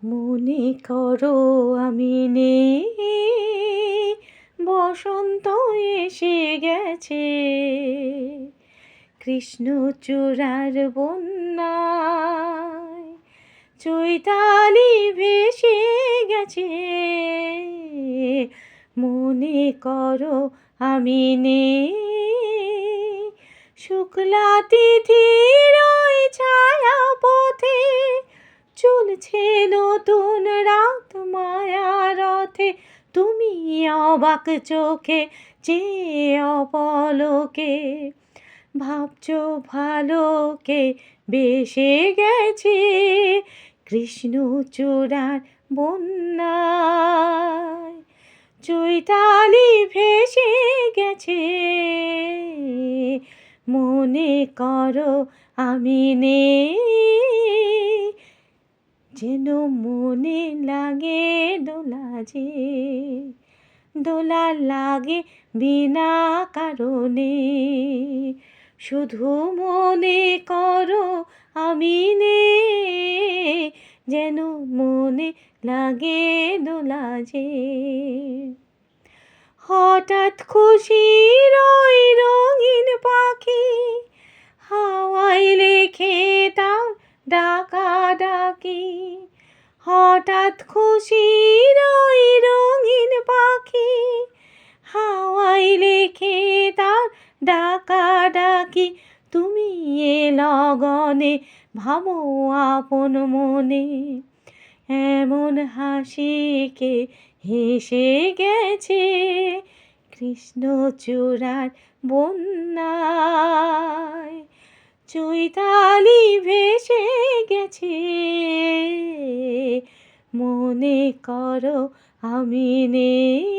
মনে করো আমি নেই, বসন্ত এসে গেছে, কৃষ্ণচূড়ার বন্যায় চৈতালি ভেসে গেছে। মনে করো আমি নেই, শুক্লা তিথির ওই ছায়া পথে চলছে নতুন রাত মায়া রথে। তুমি অবাক চোখে চেয়ে অপলকে ভাবছো ভালোকে বেসে গেছে, কৃষ্ণচূড়ার বন্যায় চৈতালি ভেসে গেছে। মনে করো আমি নেই, যেন মনে লাগে দোলা যে, দোলা লাগে বিনা কারণে। শুধু মনে করো আমি নেই, যেন মনে লাগে দোলা যে। হঠাৎ খুশির ওই রঙিন পাখি হাওয়ায় লেখে তার ডাকাডাকি। হঠাৎ খুশির ওই রঙিন পাখি হাওয়ায় লেখে তার ডাকাডাকি। তুমি এ লগনে ভাবো আপন মনে, এমন হাসিকে হেসে গেছে, কৃষ্ণচূড়ার বন্যায় চৈতালি ভেসে গেছে। মনে করো আমি নেই।